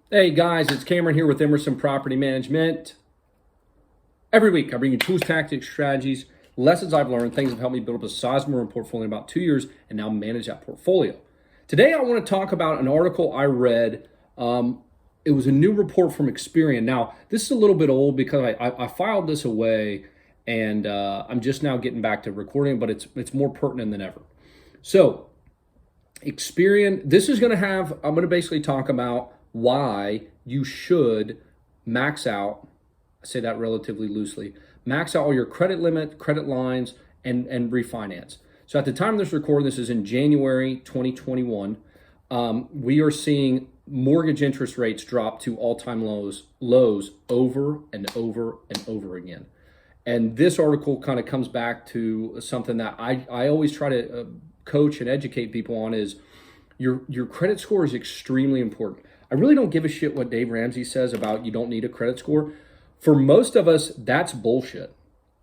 Hey guys, it's Cameron here with Emerson Property Management. Every week I bring you tools, tactics, strategies, lessons I've learned, things that have helped me build up a sizable portfolio in about 2 years and now manage that portfolio. Today I want to talk about an article I read. It was a new report from Experian. Now, this is a little bit old because I filed this away and I'm just now getting back to recording, but it's more pertinent than ever. So, Experian, I'm going to basically talk about why you should max out, I say that relatively loosely, max out all your credit limit, credit lines, and refinance. So at the time of this recording, this is in January 2021, we are seeing mortgage interest rates drop to all-time lows over and over and over again. And this article kind of comes back to something that I always try to coach and educate people on is your credit score is extremely important. I really don't give a shit what Dave Ramsey says about you don't need a credit score. For most of us, that's bullshit.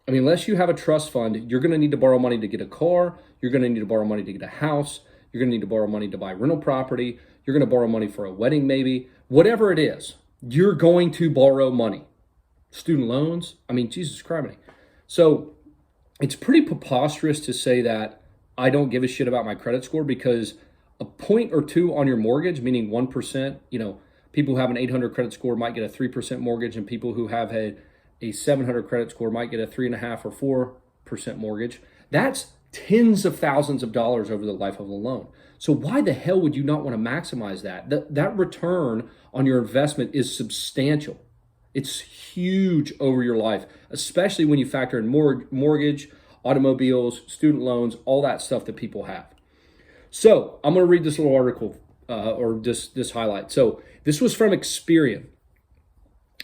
I mean, unless you have a trust fund, you're going to need to borrow money to get a car. You're going to need to borrow money to get a house. You're going to need to borrow money to buy rental property. You're going to borrow money for a wedding, maybe. Whatever it is, you're going to borrow money. Student loans. I mean, Jesus Christ. So it's pretty preposterous to say that I don't give a shit about my credit score because a point or two on your mortgage, meaning 1%, people who have an 800 credit score might get a 3% mortgage, and people who have a 700 credit score might get a 3.5 or 4% mortgage. That's tens of thousands of dollars over the life of a loan. So why the hell would you not want to maximize that? That return on your investment is substantial. It's huge over your life, especially when you factor in mortgage, automobiles, student loans, all that stuff that people have. So I'm going to read this little article or this highlight. So this was from Experian.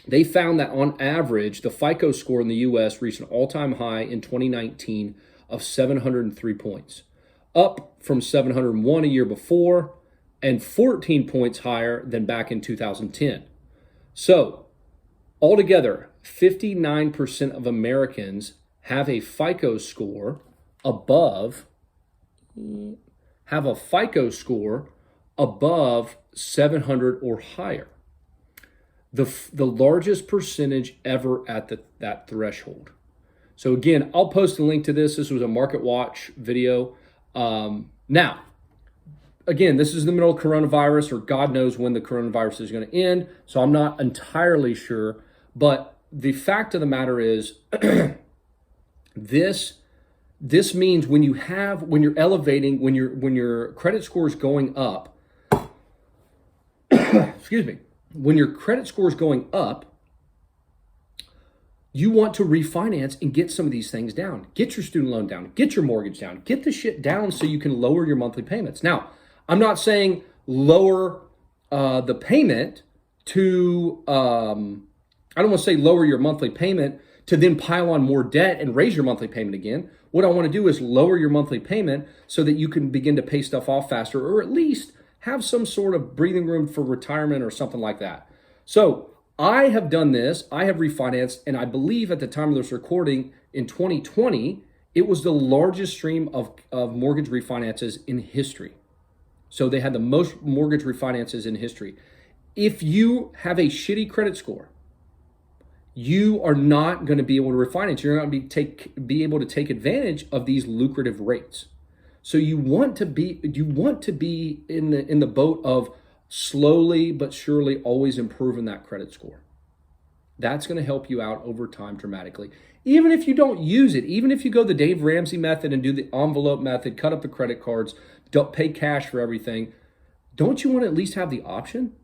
They found that on average, the FICO score in the U.S. reached an all-time high in 2019 of 703 points, up from 701 a year before and 14 points higher than back in 2010. So altogether, 59% of Americans have a FICO score above 700 or higher. The largest percentage ever at that threshold. So again, I'll post a link to this. This was a Market Watch video. Now, again, this is in the middle of coronavirus, or God knows when the coronavirus is going to end. So I'm not entirely sure. But the fact of the matter is, this means when you're elevating, when your credit score is going up, excuse me, when your credit score is going up, you want to refinance and get some of these things down. Get your student loan down, get your mortgage down, get the shit down so you can lower your monthly payments. Now, I'm not saying lower the payment to, I don't want to say lower your monthly payment to then pile on more debt and raise your monthly payment again. What I want to do is lower your monthly payment so that you can begin to pay stuff off faster, or at least have some sort of breathing room for retirement or something like that. So I have done this. I have refinanced, and I believe at the time of this recording in 2020, it was the largest stream of mortgage refinances in history. So they had the most mortgage refinances in history. If you have a shitty credit score, you are not going to be able to refinance. You're not going to be able to take advantage of these lucrative rates. So you want to be in the boat of slowly but surely always improving that credit score. That's going to help you out over time dramatically. Even if you don't use it, even if you go the Dave Ramsey method and do the envelope method, cut up the credit cards, don't pay cash for everything, don't you want to at least have the option?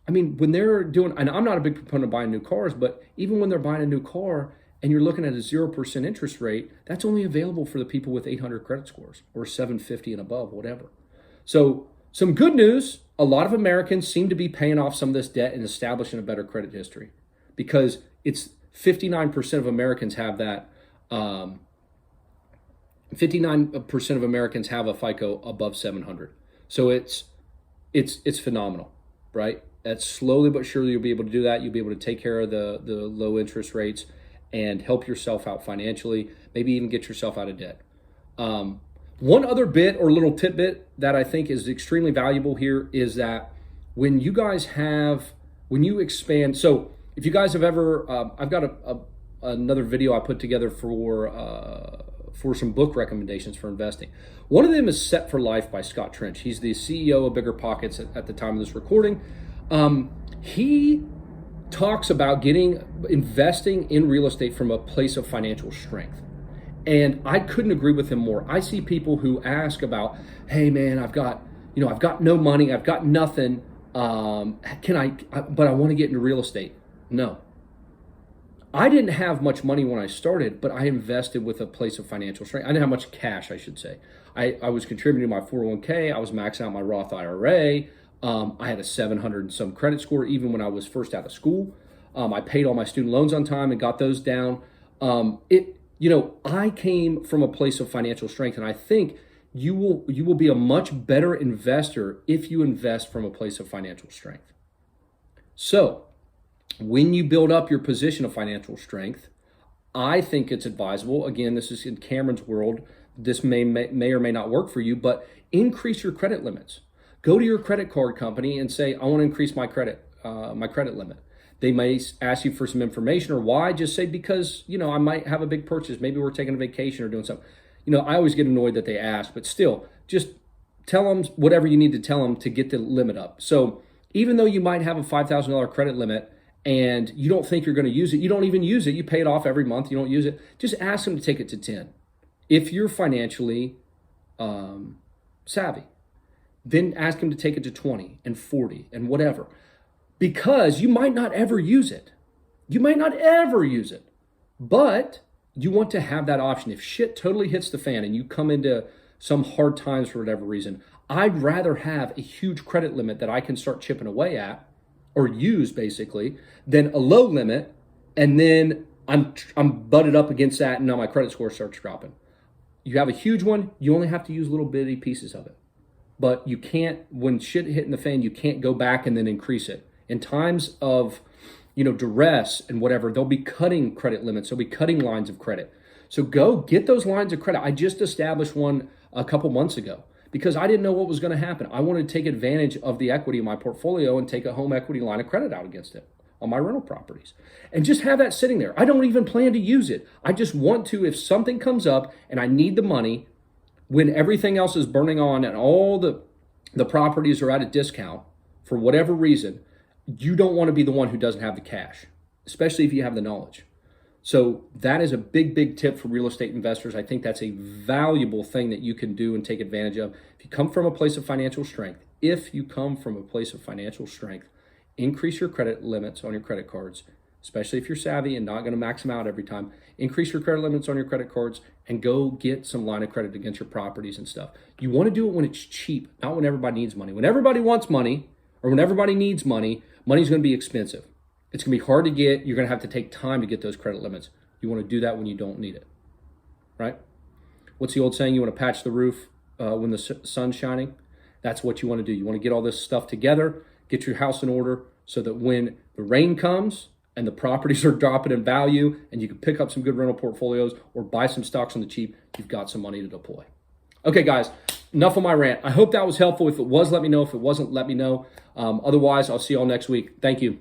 I mean, when they're doing, and I'm not a big proponent of buying new cars, but even when they're buying a new car and you're looking at a 0% interest rate, that's only available for the people with 800 credit scores or 750 and above, whatever. So some good news, a lot of Americans seem to be paying off some of this debt and establishing a better credit history, because it's 59% of Americans have that. 59% of Americans have a FICO above 700. So it's phenomenal, right? That's slowly but surely you'll be able to do that. You'll be able to take care of the low interest rates and help yourself out financially, maybe even get yourself out of debt. One other bit or little tidbit that I think is extremely valuable here is that when you guys have, when you expand, so if you guys have ever, I've got another video I put together for some book recommendations for investing. One of them is Set for Life by Scott Trench. He's the CEO of Bigger Pockets at the time of this recording. He talks about investing in real estate from a place of financial strength. And I couldn't agree with him more. I see people who ask about, hey man, I've got no money, I've got nothing. But I want to get into real estate. No. I didn't have much money when I started, but I invested with a place of financial strength. I didn't have much cash, I should say. I was contributing to my 401k. I was maxing out my Roth IRA. I had a 700 and some credit score even when I was first out of school. I paid all my student loans on time and got those down. I came from a place of financial strength, and I think you will be a much better investor if you invest from a place of financial strength. So when you build up your position of financial strength, I think it's advisable. Again, this is in Cameron's world. This may or may not work for you, but increase your credit limits. Go to your credit card company and say, I want to increase my credit limit. They may ask you for some information, or why. Just say, because, I might have a big purchase. Maybe we're taking a vacation or doing something. I always get annoyed that they ask, but still, just tell them whatever you need to tell them to get the limit up. So even though you might have a $5,000 credit limit and you don't think you're going to use it, you don't even use it, you pay it off every month, you don't use it, just ask them to take it to 10. If you're financially savvy, then ask them to take it to 20 and 40 and whatever, because you might not ever use it. You might not ever use it, but you want to have that option. If shit totally hits the fan and you come into some hard times for whatever reason, I'd rather have a huge credit limit that I can start chipping away at or use basically than a low limit. And then I'm butted up against that and now my credit score starts dropping. You have a huge one, you only have to use little bitty pieces of it. But you can't, when shit hitting the fan, you can't go back and then increase it. In times of duress and whatever, they'll be cutting credit limits. They'll be cutting lines of credit. So go get those lines of credit. I just established one a couple months ago because I didn't know what was going to happen. I wanted to take advantage of the equity in my portfolio and take a home equity line of credit out against it on my rental properties and just have that sitting there. I don't even plan to use it. I just want to, if something comes up and I need the money when everything else is burning on and all the properties are at a discount for whatever reason, you don't want to be the one who doesn't have the cash, especially if you have the knowledge. So that is a big, big tip for real estate investors. I think that's a valuable thing that you can do and take advantage of. If you come from a place of financial strength, increase your credit limits on your credit cards, especially if you're savvy and not going to max them out every time. Increase your credit limits on your credit cards and go get some line of credit against your properties and stuff. You want to do it when it's cheap, not when everybody needs money. When everybody wants money or when everybody needs money, money's going to be expensive. It's going to be hard to get. You're going to have to take time to get those credit limits. You want to do that when you don't need it, right? What's the old saying? You want to patch the roof when the sun's shining. That's what you want to do. You want to get all this stuff together, get your house in order so that when the rain comes and the properties are dropping in value and you can pick up some good rental portfolios or buy some stocks on the cheap, you've got some money to deploy. Okay, guys, enough of my rant. I hope that was helpful. If it was, let me know. If it wasn't, let me know. Otherwise, I'll see you all next week. Thank you.